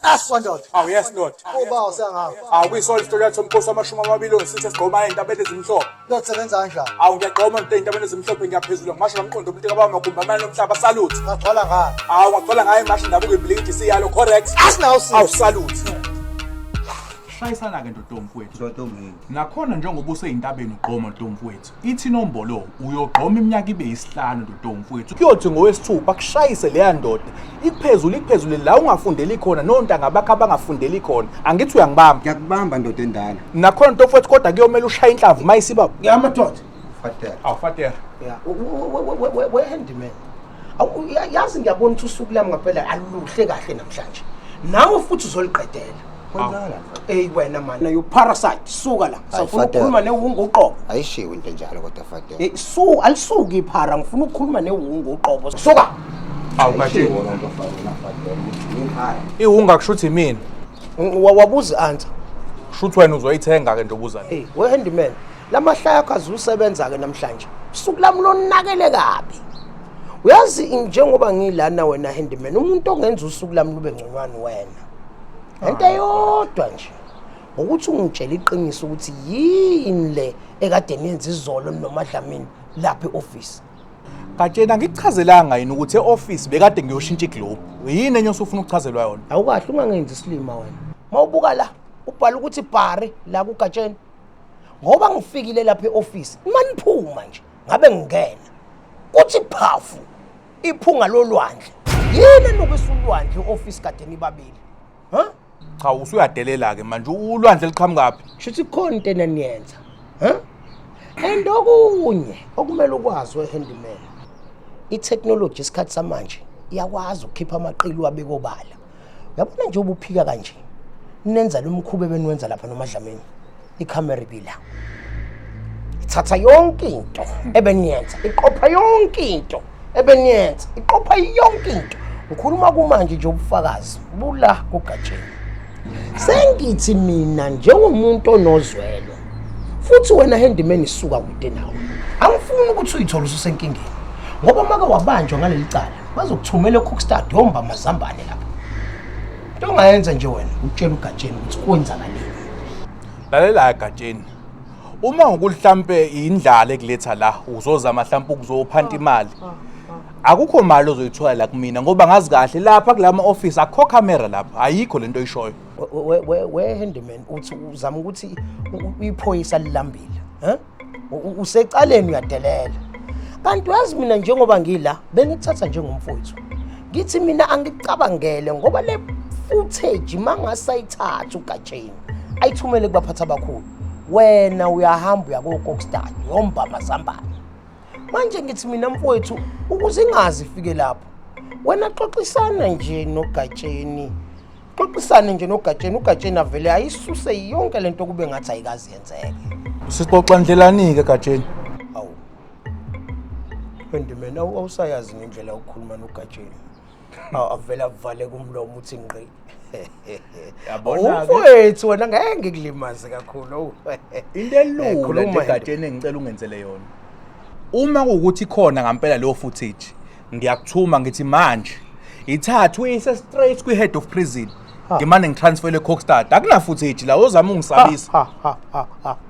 Aswandoda. Awu yes ndoda. Uba usengawo. Awuyisona istori yathi umkhosi wamashumi amabili ongisithe sigqoma ey'ntabeni ezimhlophe. Lokusebenza kanjani? Awu ngiyagqoma nto ey'ntabeni ezimhlophe ngiyaphezulu ngimasho ngamqondo umuntu kababa makhumbi amane nomhlaba salute. Ngagcwala ngani? Awu ngagcwala ngayo imasho indabuko ibhilidi siyalo correct. Asinawo si. Awu salute. Shayisana-ke ntomfowethu. Ntombi. Nakhona njengoba useyintabeni ugqoma ntomfowethu, ithi inombolo uyogqoma iminyaka ibe yisihlanu ntomfowethu. Kuyothi ngowesithupha kushayise leya ndoda. Ikuphezulu la ungafundeli khona nontanga bakho abangafundeli khona. Angithi uyangibamba. Ngiyakubamba ndoda endala. Nakhona ntomfowethu kodwa kuyomela ushaye inhlavu mayisiba. Ngiyamadoda. Fatela. Awu fatela. Yeah. We handyman. Awu yazi ngiyabona ukuthi usuku lami ngaphela aluhle kahle namhlanje. Nawe futhi uzoliqedela. Kwenzala. Wena man, you parasite. Suka la. Sifuna ukukhuluma newungu uqobo. Ayishiwe into enjalo kodwa Fatela. Alisuki iphara, ngifuna ukukhuluma newungu uqobo. Suka. Awu kahle. Wona nto Fatela Fatela. Iwunga kushuthi mina. Wabuza answer. Kushuthi wena uzoyithenga ke ntobuza. We handyman. Lamahlaya akho azusebenza ke namhlanje. Suku lami lonakele kabi. Uyazi njengoba ngilana wena handyman, umuntu ongenza usuku lami lube ngconywana wena. Into yodwa nje ukuthi ungitshela iqiniso ukuthi yini le ekade niyenza izolo noMadlamini lapha eoffice. Katshena ngikuchazelanga yini ukuthi eoffice bekade ngiyoshintsha iglobe. Yini enye osufuna ukuchazelwa yona? Awukahle ungangenzi isilima wena. Mawubuka la ubhala ukuthi Bhari la kuGatsheni. Ngoba ngifikile lapha eoffice, maniphuma nje ngabe ngingena. Kuthi phafu iphunga lolwandle. Yini nokusulwandle eoffice kade nibabili? Ha? Cha usuyadelela ke manje ulwandle liqhamukapi? Shithi khona into enaniyenza. Ha? And okunye okumele ukwazi wehandyman. I-technology isikhathi samanje iyakwazi ukukhipha amaqili wabeka obala. Uyabona nje ubuphika kanje. Nenza lo mkhubo ebeniwenza lapha noMadlamini. Ikhamera ibila. Ithatha yonke into ebeniyenza, iqopha yonke into ebeniyenza, iqopha yonke into. Ngikhuluma kumanje nje ubufakazi bula kuGatsheni. Sengithi mina njengomuntu onozwelo futhi wena handyman isuka kude nawe. Angifuni ukuthi uyithola ususenkingeni. Ngoba maka wabanjwa ngaleli cala bazokuthumela eCookstad yomba amazambane lapha. Into ongayenza nje wena ukutshela uGatsheni ukuthi kwenzakaleni. Lalela Gatsheni. Uma ngokuhlampe indlala ekuletha la uzozama mhlawumbe ukuzophanta imali. Akukho imali ozoyithola la kumina ngoba ngazi kahle lapha kulama office akho camera lapha ayikho lento oyishoyo. We handyman uthi uzama ukuthi iphoyisa lilambile, ha? Usecaleni uyadelela. Kanti uyazi mina njengoba ngila bengithatha njengomfowethu. Ngithi mina angicabangele ngoba le footage mangasayithatha uGatsheni ayithumele kubaphatha abakhulu. Wena uyahamba uya koCookstad yomba amazambane. Manje ngithi mina mfowethu ukuze ingazi ifike lapho. Wena xoxisana nje noGatsheni. Xoxisana nje noGatsheni, uGatsheni avele ayisuse yonke lento kube ngathi ayikazi yenzeke. Sixoxa ndlelani ke Gatsheni? Awu. Handyman awusayazi indlela yokukhuluma noGatsheni. Avela avale kumlomo uthi ngqi. Yabona ke. Mfowethu wena ngeke ngikulimaze kakhulu. Into elula nje Gatsheni engicela ungenzele yona. Uma ukuthi khona ngempela leyo footage, ngiyakuthuma ngithi manje ithathu uyise straight kwi-head of prison. Ngimane ngitransfer eCookstad. Akuna footage la ozama ungisabisa.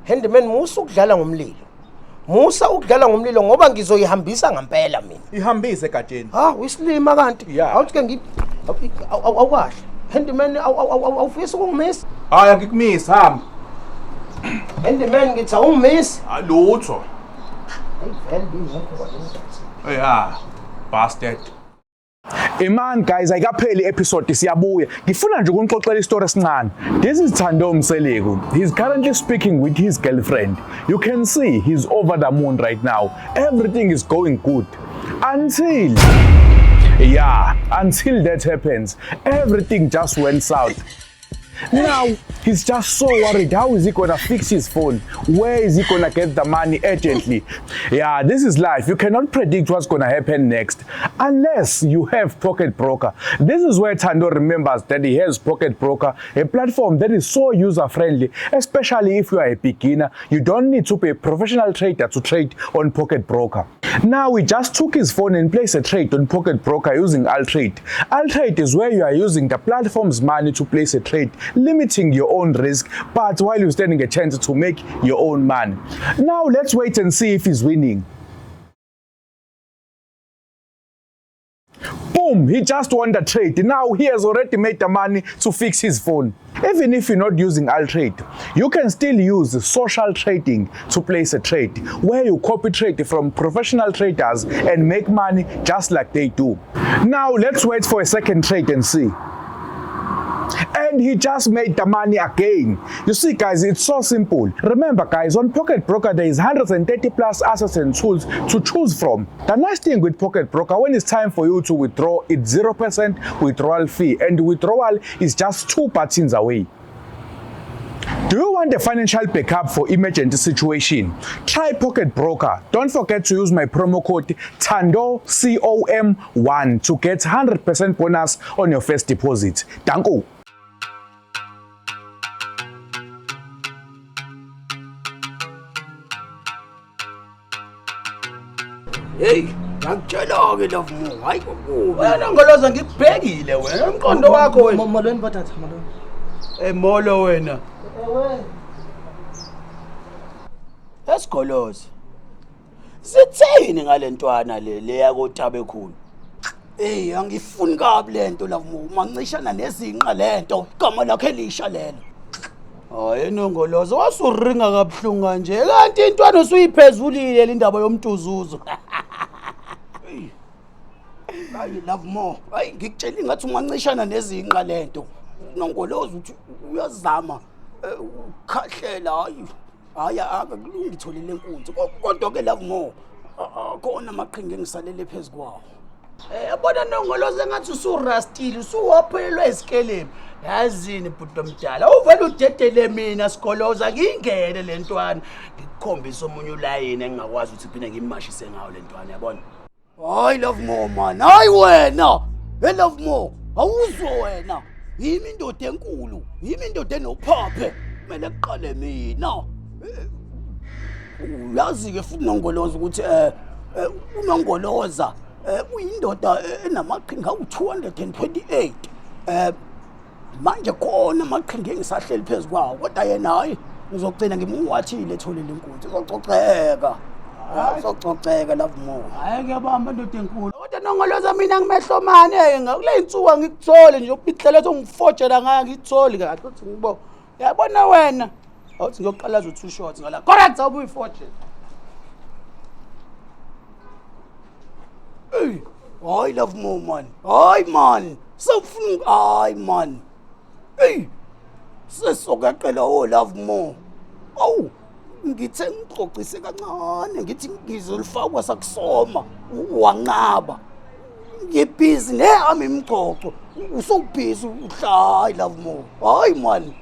Handyman musa ukudlala ngomlilo. Musa ukudlala ngomlilo ngoba ngizoyihambisa ngempela mina. Ihambise Gatsheni. Uyisilima kanti. Awuthi ke ngithi awukahle. Handyman awufisa ukungimisa? Hayi ngikumisa hamba. Handyman ngithi awungimisi? Lutho. Bastard. Man guys, ayikapheli episode siyabuya. Ngifuna nje ukunixoxela istory esincane. This is Thando Mseleko. He's currently speaking with his girlfriend. You can see he's over the moon right now. Everything is going good. Until that happens, everything just went south. Now, he's just so worried. How is he gonna fix his phone? Where is he gonna get the money urgently? Yeah, this is life. You cannot predict what's gonna happen next unless you have Pocket Broker. This is where Thando remembers that he has Pocket Broker, a platform that is so user-friendly, especially if you are a beginner. You don't need to be a professional trader to trade on Pocket Broker. Now, he just took his phone and placed a trade on Pocket Broker using Altrade. Altrade is where you are using the platform's money to place a trade, limiting your own risk, but while you're standing a chance to make your own money. Now, let's wait and see if he's winning. Boom, he just won the trade. Now he has already made the money to fix his phone. Even if you're not using Altrade, you can still use social trading to place a trade, where you copy trade from professional traders and make money just like they do. Now let's wait for a second trade and see. And he just made the money again. You see, guys, it's so simple. Remember, guys, on Pocket Broker, there is 130 plus assets and tools to choose from. The nice thing with Pocket Broker, when it's time for you to withdraw, it's 0% withdrawal fee, and withdrawal is just 2 buttons away. Do you want a financial backup for emergency situation? Try Pocket Broker. Don't forget to use my promo code THANDO COM1 to get 100% bonus on your first deposit. Danko. Hey, ngakutshela-ke love mo. Hayi kukubi. Wena ngoloza ngikubhekile wena. Umqondo wakho wena. Molweni bathatha, molweni. Molo wena. Ewe. Esigoloza. Sithini ngalentwana le yakothabe khulu? Hey, angifuni kabi lento love mo. Mancishana nezinqa lento. Igama lakhe elisha lelo. Hayi nongoloza wasuringa kabuhlungu kanje. Kanti intwana usuyiphezulile indaba yomtuzuzo. Hayi love more. Hayi ngikutshela ngathi ungancishana nezinqa lento. Nongoloza uthi uyazama ukhahlela hayi akakulungi itholile inkunzi. Kodwa ke love more. Khona amaqhinga engisalele phezukwawo. Yabona nongoloza ngathi usurastile, usuwaphelelwe isikelemu. Yazini bhuti omdala, uvela udedele mina Sigoloza ngingene lentwana. Ngikukhombisa omunye ulayini engingakwazi ukuthi phinde ngimashise ngawo lentwana, yabona? Hayi love more man, hayi wena. Hey love more, awuzwe wena. Yimi indoda enkulu, yimi indoda enophaphe. Kumele kuqale mina. Uyazi ke futhi nongoloza ukuthi unongoloza uyindoda enamaqhinga u228. Manje khona amaqhinga engisahleli phezukwawo, kodwa yena hayi ngizogcina ngimwathile etholile inkunzi. Uzococeka. Uzococeka love more. Hayi kuyabamba indoda enkulu. Kodwa nongoloza mina ngimehlomane ngakule insuku ngikuthole nje ubidlela ethi ngifojela ngaya ngitholi kahle uthi ngibo. Yabona wena awuthi ngiyoqalaza u2 shots ngala. Correct awubuyi fortune. Hey, hayi love more man. Hayi man. Sawufuna hayi man. Hey. Sesokaqela love more. Awu. Ngithe ngixoxise kancane ngithi ngizolifakwa sakusoma wanqaba. Ngibhizi nehami imixoxo. Usubhizi uhlayi love more. Hayi man.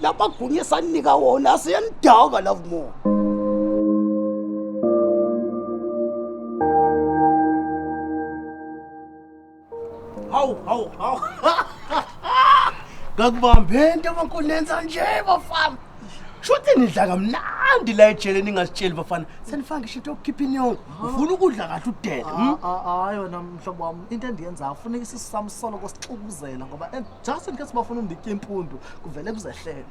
Lapha gunye sanika wona asiyanidaka love more. Hawu. Ngakubambe into abankunenza nje bafana. Shothi nidla kamnandi la ejele ningasitsheli bafana. Senifanga ngisho into yokukhipha inyongo. Ufuna ukudla kahle udede. Hayi wena mhlobo wami, into endiyenzayo kufuneka isisamisolo kosixukuzela ngoba just in case bafuna undike impundu kuvele kuzehlele.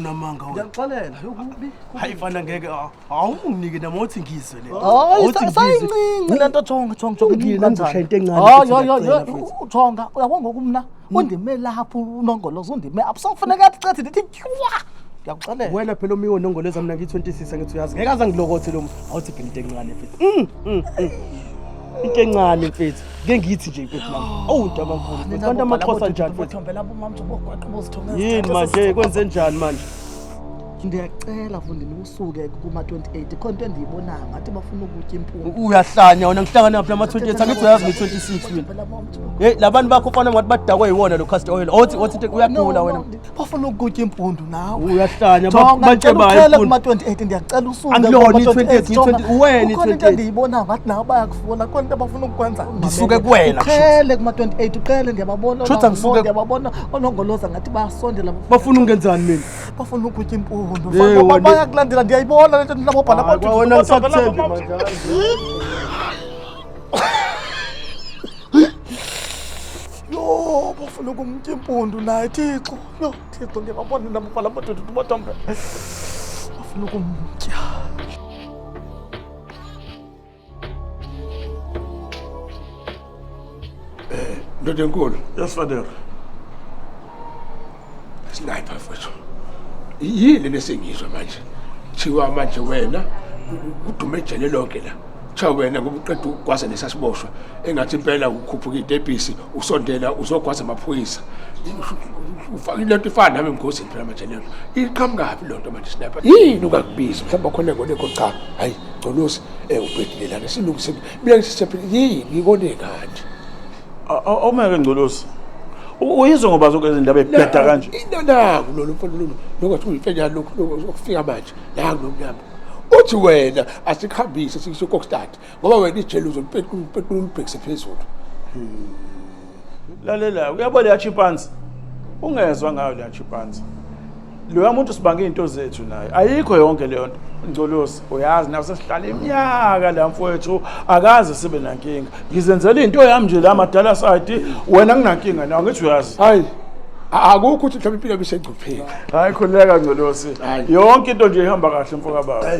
Namanga wena. Ngiyaxolela yokubi. Hayi fana ngeke awunginike namothi ngizwe le. Hayi sayincinci lento thonga ngini kanjani. Into encane. Yo thonga uyabona ngokumna undime lapho unongoloza undime abusokufuneka athi ndithi tywa. Ngiyakuxolela. Wena phela omiwe nongoleza mina ngi26 ngithi uyazi. Ngeke aza ngilokothe lo awuthi phela into encane mfethu. Into encane mfethu. Ke ngithi nje mfethu nami. Awunto amakhulu. Kanti amaXhosa njani mfethu? Thombela bomama uzobogwaqa bozithongela. Yini manje kwenze njani manje? Ndiyacela Mfundini usuke kuma-28 khona into endiyibonanga ngathi bafuna ukutya impundu. Uyahlanya wena ngihlangana naphi nama-28 angithi uyazi nge-26 wena. Hey labantu bakho fana ngathi badakwe yiwona lo castor oil. Othi uyagula wena. Bafuna ukutya impundu nawe. Uyahlanya baceba kuma-28 ndiyacela usuke. Angilona i-28 uwena khona into endiyibonanga ngathi nabo bayakufuna khona into abafuna ukukwenza. Ngisuke kuwena. Uqhele kuma-28 uqhele ndiyababona. Shouthi angisuke ndiyababona onongoloza ngathi bayasondela. Bafuna ungenzani mina? Bafuna ukutya impundu. Bayakulandela ndiyayibona lento nabobhala abantu. Wena ngisakuthembi manje. Yo, bafuna ukumtya impundu naye Thixo. Yo, Thixo ngiyababona nabobhala amadoda ubathombe. Bafuna ukumtya. Ndoda enkulu. Yes, Father. Sniper mfowethu. Yini lesengizwa manje? Thiwa manje wena udume ejele lonke la. Cha wena ngoba uqeda ukugwaza nesasiboshwa engathi impela ukhuphuka idebhisi usondela uzogwaza amaphoyisa. Ufaka into ifana nami ngosini phela manje lento. Iqhamukapi lonto manje Sniper? Yini ungakubiza mhlawumbe khona ngoneko cha. Hayi, Gcolosi ubhedile lana silungise. Mina ngisiphi yini ngikone kanti. Awumeke Ngcolosi. Uyizwe ngoba zonke izindaba ebheda kanje. Naku lo mfana lokho uyifenya lokho okufika manje. Naku nomnyama. Uthi wena asikhambise sikisho kokstart ngoba wena ijele uzolipetula ubhekise phezulu. Lalela, uyabona ya chimpanzee. Ungezwa ngayo le chimpanzee. Lo muntu sibange into zethu naye. Ayikho yonke le nto. Ngcolosi, uyazi nawe sesihlala iminyaka la mfowethu akaze sibe nankinga. Ngizenzela into yami nje la madala side wena nginankinga nawe ngithi uyazi. Hayi. Akukho ukuthi mhlawumbe impilo bisegcupheni. Hayi khuleka Ngcolosi. Yonke into nje ihamba kahle mfoka baba.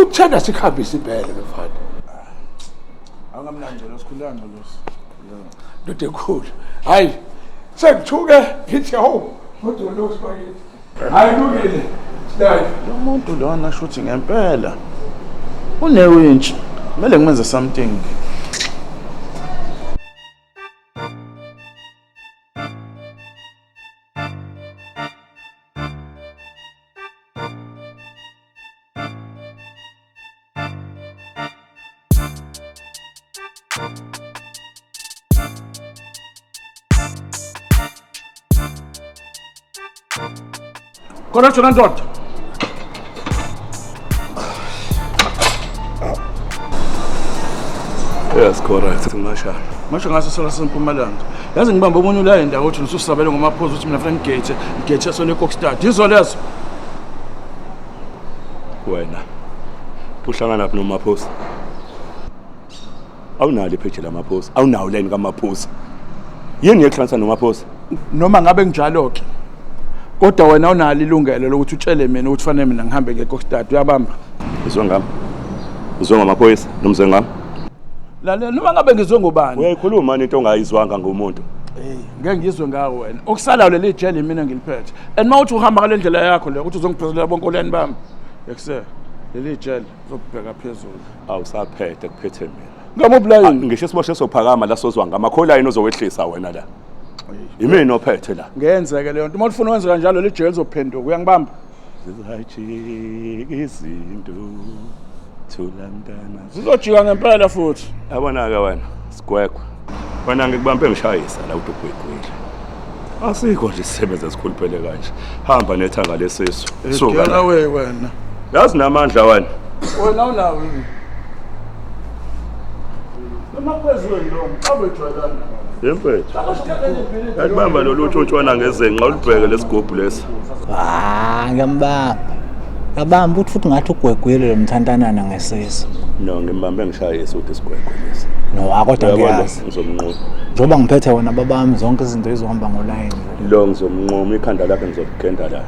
Uthanda sikhambise impela mfana. Angamnandi Ngcolosi, khuleka Ngcolosi. Ndoda enkulu. Hayi. Sengithuke ngithi hawu. Kodwa lo sibakithi. Hayi kulungile. Sinayi. Lo muntu lona shuthi ngempela. Unewinch. Kumele ngimenze something. Correcto, Nandot. Yes, correct. Masha. Masha ngase sola sempumalanga. Yazi ngibamba umunye la endawo uthi ususabele ngomaphozu uthi mina fanele ngigetse sone kokstart. Yizo lezo. Wena. Uhlangana naphi nomaphosi? Awunalo iphejela amaphosi. Awunawo line kamaphosi. Yini yetransfer nomaphosi? Noma ngabe njalo ke. Kodwa wena unalo ilungelo lokuthi utshele mina ukuthi fanele mina ngihambe ngekokstart. Uyabamba? Izwa ngami. Izwa ngamaphoyisa nomze ngami. Lalela noma ngabe ngizwe ngobani. Uyayikhuluma into ongayizwanga ngomuntu. Ngeke ngizwe ngawo wena. Okusalayo leli jeli mina ngiliphethe. And mawuthi uhamba ngale ndlela yakho le ukuthi uzongiphezela bonke oleni bami. Yekuse. Leli jeli uzobheka phezulu. Awusaphethe kuphethe mina. Ngamoblayini. Ngisho isiboshwe sophakama la sozwa ngamakholayini ozowehlisa wena la. Yimini ophethe la. Ngenzeke leyo nto. Uma ufuna ukwenza kanjalo le jeli izophenduka. Uyangibamba? Zizajika izinto. Thulandana. Zizojika ngempela futhi. Yabona ke wena, sigwegwe. Wena ngikubambe ngishayisa la udugwegwile. Asikho nje isisebenza esikhuluphele kanje. Hamba nethanga lesisu. Suka la wena. Yazi namandla wena. Wena unawo yini? Emaphezweni lo, abejwayelana. Yempethu. Yakubamba lo lutho ntshwana ngezenqa ulibheke lesigubhu lesi. Ngiyambamba. Ngabamba uthi futhi ngathi ugwegwile lo mthantanana ngesizwe. No, ngimbambe ngishayisa uthi sigwegwe lesi. No, akodwa ngiyazi. Ngizomnquma. Njoba ngiphethe wona babami zonke izinto ezizohamba ngolayini. Lo ngizomnquma ikhanda lakhe ngizokugenda la.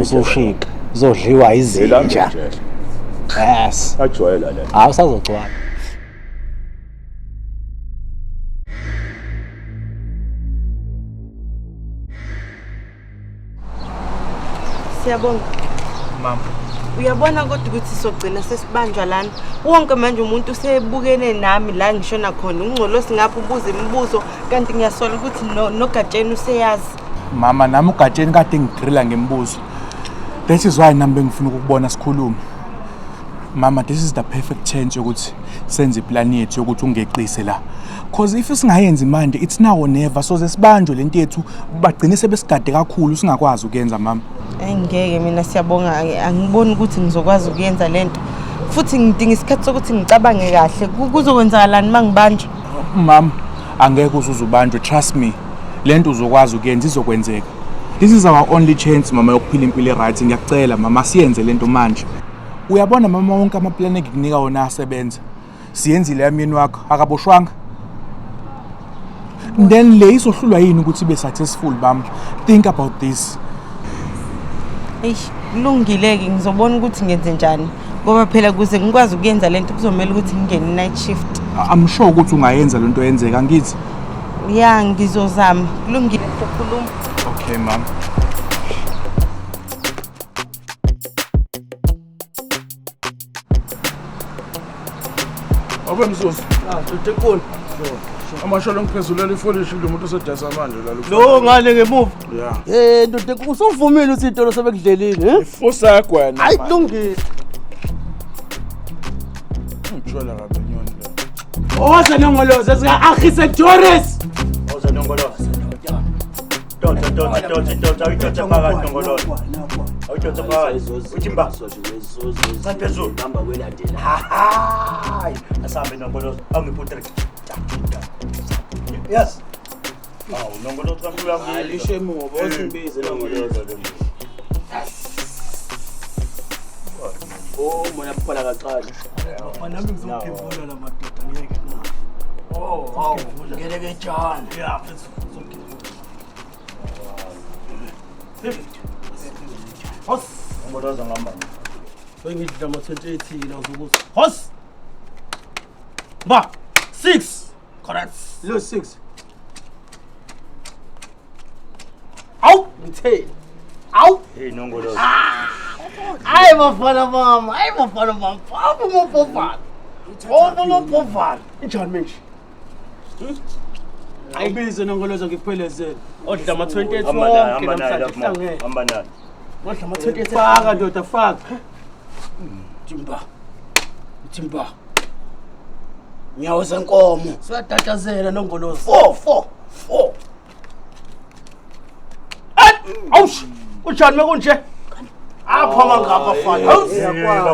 Usushika. Uzodliwa izinja. Yes. Ajwayela la. Awusazogcwala. Siyabonga. Mama. Uyabona kodwa ukuthi sogcina sesibanjwa lana. Wonke manje umuntu usebukene nami la ngishona khona. Ungcolosi ngapha ubuza imibuzo kanti ngiyasola ukuthi noGatsheni useyazi. Mama nami uGatsheni kade ngigrilla ngemibuzo. That is why nami bengifuna ukubona sikhulume. Mama, this is the perfect chance yokuthi senze iplan yethu yokuthi ungeqise la. Because if singayenzi manje it's now or never. So sesibanjwe lento yethu bagcine sebesigade kakhulu singakwazi ukuyenza mama. Angeke mina siyabonga angiboni ukuthi ngizokwazi ukuyenza lento. Futhi ngidinga isikhathi sokuthi ngicabange kahle kuzokwenzakalani mangibanje. Mama, angeke uzubanjwe, trust me. Lento uzokwazi ukuyenza izokwenzeka. This is our only chance mama yokuphila impilo right. Ngiyacela mama siyenze lento manje. Uyabona mama wonke amaplan engikunika wona asebenza. Siyenzile yamini wakho akaboshwanga. Then le isohlulwa yini ukuthi ibe successful bam. Think about this. Kulungileke ngizobona ukuthi ngenze njani ngoba phela kuze ngikwazi ukuyenza lento kuzomela ukuthi ngingene night shift. I'm sure ukuthi ungayenza lento yenzeka ngithi. Ya ngizozama. Kulungile ukukhuluma. Okay mama. Abemzuzu. Utekuni. Amashalo ngiphezulela ifolishi lo muntu osedasa manje la Lo ngale ngemuva. Yeah. Ndotekuni usuvumile ukuthi intolo sebekudlelile, Ifusa yagwena. Hayi kulungile. Utshwela kabe nyoni la. Oza nongoloza sika Akhise Joris. Oza nongoloza. Donta ayithatha phakathi nongoloza. Ayithatha phakathi. Uthimba. Sanphezulu hamba kwelandela. Hayi, asambe nongoloza. Awungiphutre. Yes. Nongoloza kamlula ngile. Alishe mubo osimbize nongoloza. Oh, mona phela kaqala. Nami ngizophefula la madoda ngeke na. Oh, ngeke John. Yeah, Hos. Nongoloza ngamba. Bengithi la 2018 la uzokuthi. Hos. Ba 6. Correct. Lo 6. Au, ngithe. Au. Hey nongoloza. Hayi bafana mama, hayi bafana mama. Papa mopofana. Papa mopofana. Injani manje? Ayibize nongoloza ngikuphelezele. Odla ama 28 wonke namhlanje sihlangene. Hamba nayo. Odla ama 28 faka ndoda faka. Timba. Nyawo zenkomo. Siyatatazela nongoloza. 4. Awush. Unjani mekunje? Apha mangapha fana.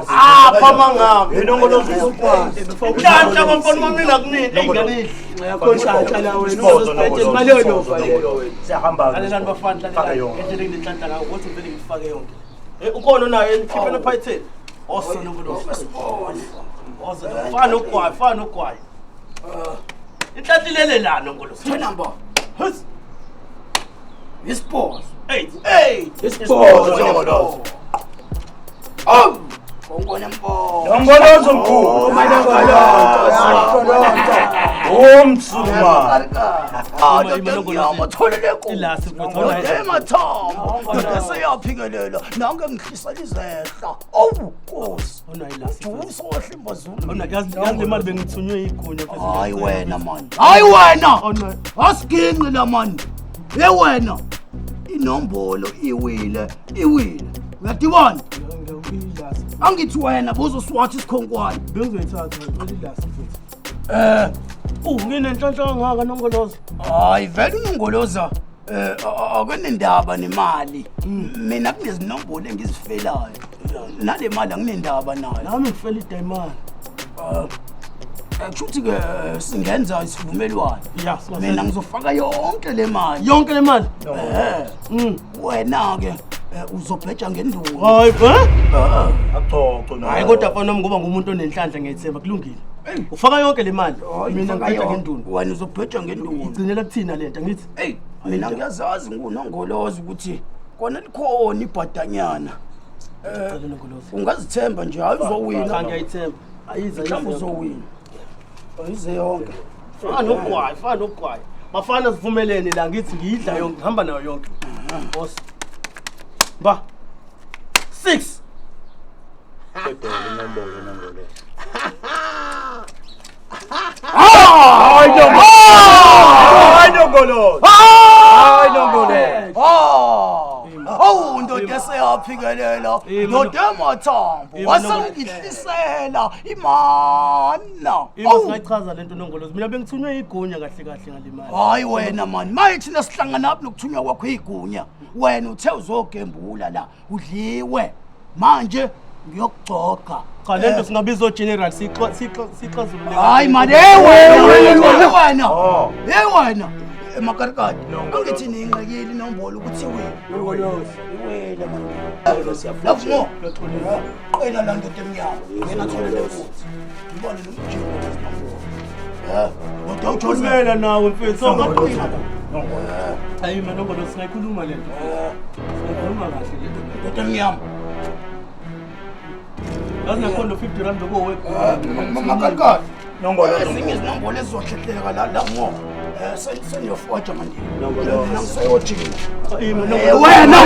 Apha mangapha. Nongoloza usukwazi. Ndanhla bafana mamina kunini ingane. Yakhonhlanhla la wena uzosiphethe malolo wena. Siyahamba. Alelani bafana la endleleni ngihlahla ngawo ukuthi vele ngifake yonke. Ukhona naye enkhiphe nephayitheni. Osona ngoloza. Fana ugwayi. Inhlathilele lana ngoloza. 10 number. Hus. Isport. 8. Isport ngoloza. Ngongona mbo. Nongoloza mkhulu. Umsuma. Ngiyamtholele ku. Ilasi ngithola Emathambo. Ngiseyaphingelela nange ngihlisela izehla. Awu Nkosi. Unayilasi. Usohle imbazulu. Yazi imali bengithunywe igunya phezulu. Hayi wena man. Hayi wena. Asiginqi la man. Wena. Inombolo iwile. Uyadibona? Angithi wena buzoswathi isikhonkwane. Bengizoyithatha ngicela ilasi futhi. Nginenhlanhla ngaka nongoloza. Hayi vele ungoloza akunendaba nemali. Mina kunezinombolo engizifelayo. Nale mali anginendaba nayo. Nami ngifela idayimani. Kushuthi ke singenza isivumelwano. Mina ngizofaka yonke le mali. Yonke le mali? Wena ke uzobheja ngendungu. Hayi Akuxoxo hayi kodwa mfana nami ngoba ngumuntu onenhlanhla ngiyethemba kulungile. Ufaka yonke le mali. Mina ngiphetha ngendungu. Wena uzobheja ngendungu. Igcinela kuthina lento ngithi. Mina ngiyazazi ngunongoloza ukuthi kona likhona ibhadanyana. Ungazithemba nje hayi uzowina. Ngiyayithemba. Ayiza Mhlawumbe uzowina. Ayize yonke. Fana ugwayi. Bafana sivumelene la ngithi ngiyidla yonke, ngihamba nayo yonke. Boss. Ba 6. Oh, indoda seyaphikelela nodemathambo wasangihlisela imana. Ima singayichaza lento nongolozi. Mina bengithunywe igunya kahle kahle ngalimali. Hayi wena man, mayithi nasihlangana apho nokuthunywa kwakho igunya. Wena uthe uzogembula la, udliwe. Manje ngiyokugcoka. Cha lento singabiza general sixazulule. Hayi man, wena. Wena. Emakarikati. Angithi ningqakeli nombolo ukuthi wena. Wena man. Siyafuna. Qela la ndoda emnyama. Ngena tholele futhi. Ngibone lo mjingo wesinambo. Kodwa uthumela nawe mfethu ongaqina. Hayi mina nongolozi singayikhuluma lento. Sikhuluma kahle lento. Ndoda emnyama. Nakhona 50 rand lokuwe. Makarikati. Ezinye izinombolo ezizohlehleka la ngo. Seniyofoja manje. Nangisayojina. Wena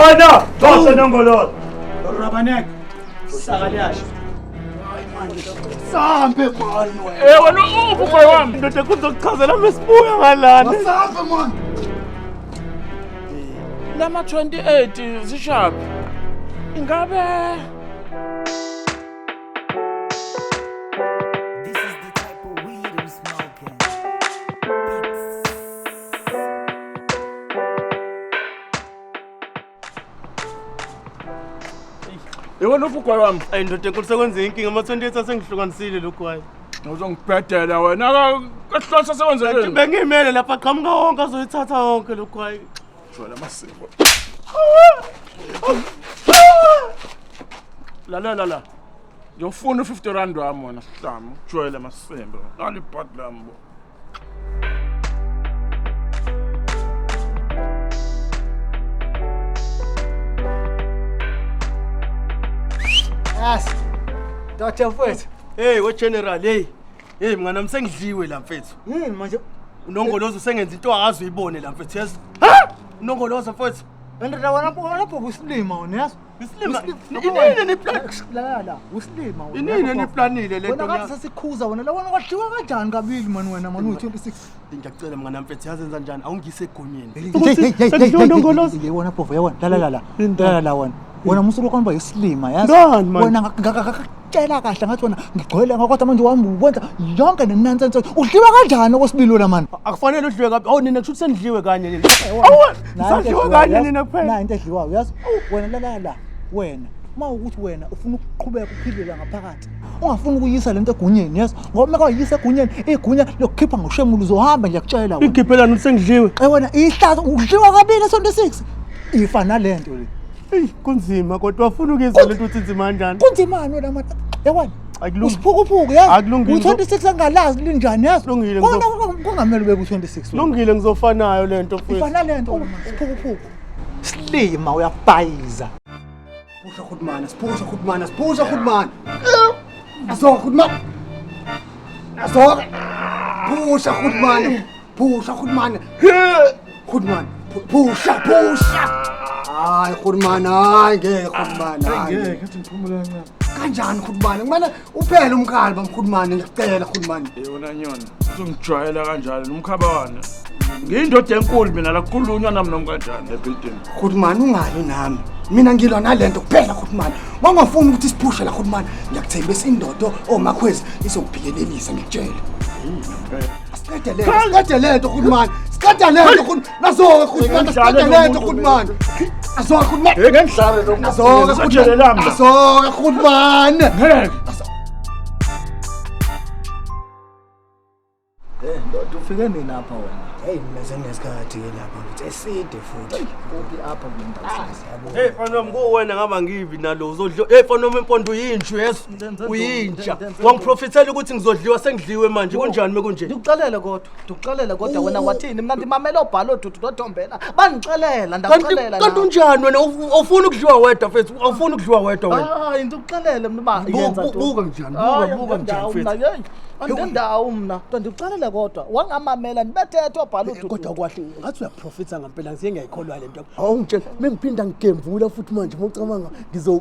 wena. Dose nongolozi. Rabanek. Sakalyashi. Sambe mani wena. Wena ubukwe wami ndoda kuzokuchazela mesibuya ngalana. Sambe mani. Lama 28 zishaphi? Ingabe Yewona ufugwa wami. Ayi ndoda enkulu sekwenze inkinga ama-28 asengihlukanisile lokhu hayi. Uzongibhedela wena kahlose sekwenzekeni. Bengimele lapha qhamuka wonke azoyithatha yonke lokhu hayi. Jwala masiko. La. Ngiyofuna 50 rand wami wona sihlama ujwayele masimba. Nali ibhadi lami bo. Yes. Dr. Mfethu. Hey we general hey. Hey mngana msengidliwe la mfethu. Yini manje unongolozo usengenza into akazi uyibone la mfethu yazi. Ha? Unongolozo mfethu. Ndoda lapho usilima wena yazi. Isilima. Inini ni plan la. Usilima wena. Inini ni planile le nto. Wena kathi sesikhuza wena la wena kwadliwa kanjani kabili man wena man u26. Ngiyacela mngana mfethu yazi enza njani awungise egonyeni. Hey wona phofu yawona la wena. Wena musuku kwamba isilima yazi. Wena ngakutshela kahle ngathi wena ngigcwele ngakodwa manje wami ukwenza yonke nenonsense. Udliwa kanjani okwesibili wena man? Akufanele udliwe kabi. Awu nina kusho sendliwe kanye nini? Sandliwe kanye nina kuphela. Na into edliwayo yazi. Wena la wena mawukuthi wena ufuna ukuqhubeka ukuphilela ngaphakathi. Ungafuni ukuyisa lento egunyeni yazi. Ngoba maka uyisa egunyeni igunya lokukhipha ngoshemulu uzohamba nje yakutshela wena. Ikhiphelana usengidliwe. Wena ihlazo udliwa kabili sonto 6. Ifana lento le. Kunzima kodwa wafuna ukizwa lento uthi nzima kanjani? Kunzimani wena manje? Yabona? Usiphukupuku yazi. U26 angalazi linjani yazi. Kungamele ube ku26. Lungile ngizofanayo lento futhi. Ifana lento usiphukupuku. Silima uyabhayiza. Pusha khudmana, spusha khudmana. Asoka khudmana. Pusha khudmana. Khudmana. Pusha. Hayi khudmana, hayi ngeke khudmana. Ngeke siphumule kancane. Kanjani khudmana? Kumele uphele umkhali bamkhudmana ngicela khudmana. Yona nyona. Uzongijwayela kanjalo nomkhaba wana. Ngiyindoda enkulu mina la kukhulunywa nami nomkanjani ebuilding. Khudmana ungali nami. Mina ngilwa nalento kuphela khudmana. Wangafuni ukuthi siphushe la khudmana. Ngiyakuthembisa indodo omakhwezi izokuphikelelisa ngikutshela. Sikade lento khudmana. Nazoke khudmana, sikade lento khudmana. Azoke khudmana. Ngeke ngihlale lo. Azoke khudmana. Ngeke. Ndoda ufike nini lapha wena? Hey mina senginesikhathi ke lapha ukuthi eside futhi. Kuphi apha kundazi yabo. Hey mfana wami kuwena ngaba ngivi nalo uzodliwa. Hey mfana wami impondo uyinju yes. Uyinja. Wangiprofethela ukuthi ngizodliwa sengidliwe manje kunjani mekunje? Ndikuxelela kodwa wena wathini mina ndimamela obhalo dudu lodhombela. Bandixelela ndakuxelela. Kanti unjani wena ufuna ukudliwa wedwa mfethu? Awufuna ukudliwa wedwa wena? Hayi ndikuxelele mina ba yenza buka njani? Buka njani mfethu? Andendawo mna. Ndikuxelela kodwa wangamamela nibethethe obhala uDudu. Kodwa kwahle ngathi uyaprofita ngempela ngiye ngiyikholwa lento. Awungitshela mengiphinda ngigembula futhi manje ngicabanga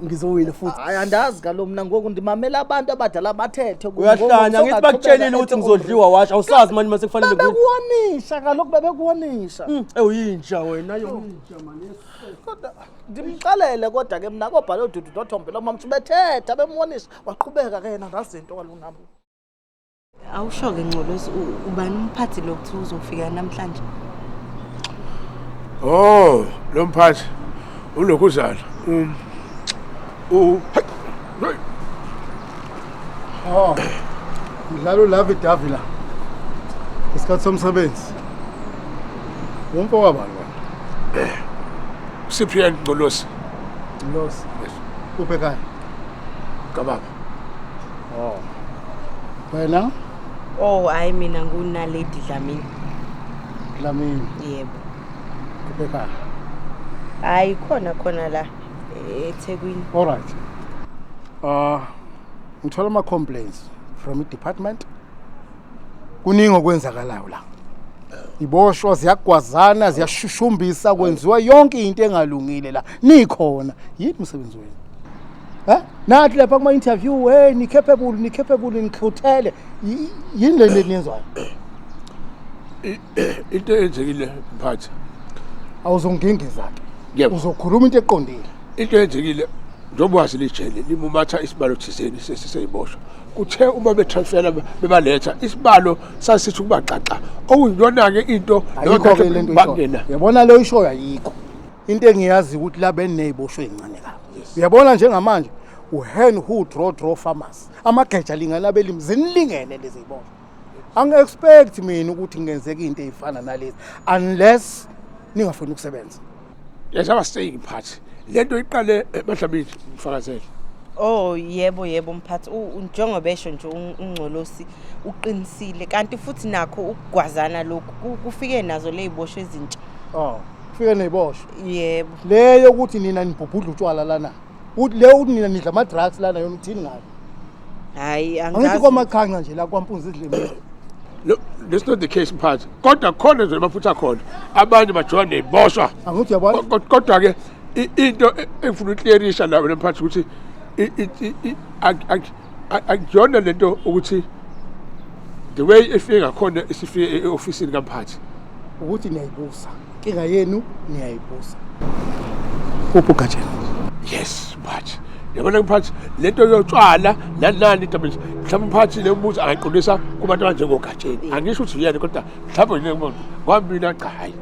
ngizowina futhi. Hayi andazi kalo mina ngoku ndimamela abantu abadala bathethe. Uyahlanya ngithi bakutshelile ukuthi ngizodliwa washa awusazi manje mase kufanele bekuwonisha kaloku bebekuwonisha. Uyintsha wena yontsha manje. Kodwa ndimxelele kodwa ke mina kobhala uDudu noThombela mama bethetha bemonisha waqhubeka ke yena ngazinto kwalunabo. Awusho-ke Ngcolosi ubani umphathi lokuthi uzofika namhlanje? Oh, lo mphathi ulokhuzana. Mdlalo love Davila. Isikhathi somsebenzi. Wonke wabani wena? Cyprian Ngcolosi. Ngcolosi. Uphekaya. Kababa. Oh. Wena? Oh, hayi mina ngunaledi Dlamini. Dlamini. Yebo. Uphekaya. Hayi khona la eThekwini. All right. Ngithola ama complaints from the department. Kuningi okwenzakalayo la. Iboshwa ziyagwazana ziyashushumbisa kwenziwa yonke into engalungile la. Nikhona yini umsebenzi wenu? Nathi lapha kuma interview ni capable nikhuthele yini le niyenzayo? Into enzekile mphathi. Awuzongingeza ke. Yebo. Uzokhuluma into eqondile. Into enzekile njengoba silijele limumatha isibalo thizeni sesiyiboshwa. Kuthe uma betransfera bebaletha isibalo sasithi kuba xaxa. Okuyiyona ke into ayikho lento bangena. Uyabona lo isho ayikho. Into engiyazi ukuthi la beneyiboshwe encane kabi. Uyabona njengamanje uhen who draw farmers. Amageja lingana belimi zinilingene lezi ziboshwa. Angi-expect mina ukuthi ngenzeke into ezifana nalezi unless ningafuni ukusebenza. Yes, I was saying mphathi. Lento iqale eMadlabini mfakazela. Oh yebo mphathi unjongo besho nje uNgcolosi uqinisile kanti futhi nakho ukugwazana lokhu kufike nazo leziboshwe ezintsha. Oh, kufike neziboshwe. Yebo. Leyo ukuthi nina nibhubhudla utshwala lana. Uthi leyo ukuthi nina nidla ama drugs lana yona uthini ngayo? Hayi angazi. Angithi kwamaqhanga nje la kwaMpunzi idlemini. No, that's not the case mphathi. Kodwa khona nje baphutha khona. Abanye bajoyina neziboshwa. Angithi yabona kodwa ke into engifuna ukclearisha la wena mphathi ukuthi akuyona lento ukuthi the way ifika khona isifike eofisini kamphathi ukuthi niyayibusa inkinga yenu niyayibusa kupho gajeni. Yes mphathi yabona mphathi lento yotshwala nani damage mhlawumbe mphathi le mbuzo angaqondisa kubantu abanjengogajeni angisho ukuthi uyena kodwa mhlawumbe yena umuntu kwamina cha hayi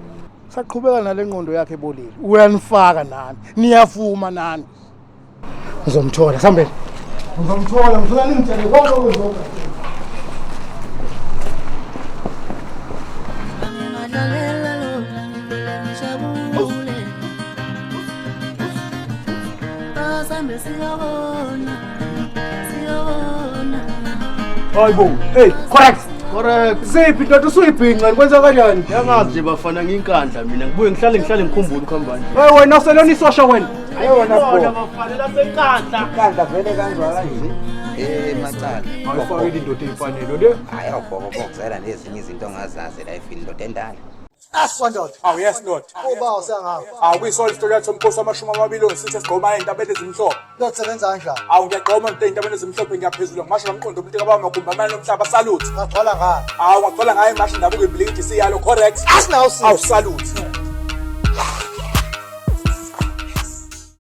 saqhubeka nale ngqondo yakhe ebolile uyanifaka nani niyavuma nani ngizomthola sambeni ngizomthola ngifuna ningitshele konke okwenzoka. Hayibo, hey, correct. Ziphi into usuyibhinqa kwenza kanjani? Yangazi nje bafana nginkandla mina ngibuye ngihlale ngikhumbula ukhambani. Hey wena uselona isosha wena. Hayi wena bafana lasenkandla. Inkandla vele kanjalo nje. Macala. Awufakile indoda eyifanele le. Hayi awubhokobhokuzela nezinye izinto ongazazi la ifini indoda endala. Aswandoda. Awu yes not. Uba usengawo. Awuyisolve story yathi umkhosi wamashumi amabili ongisithi sigqoma izintabeni ezimhlophe. Kusebenza kanjani? Awu ngiyagqoma into izintabeni ezimhlophe ngiyaphezulu ngimasho ngamqondo umuntu ekaba magumba amanye nomhlaba salute. Ngagcwala ngayo. Awu ngagcwala ngayo ngasho indabuko iblink siyalo correct. Asinawo si. Awu salute.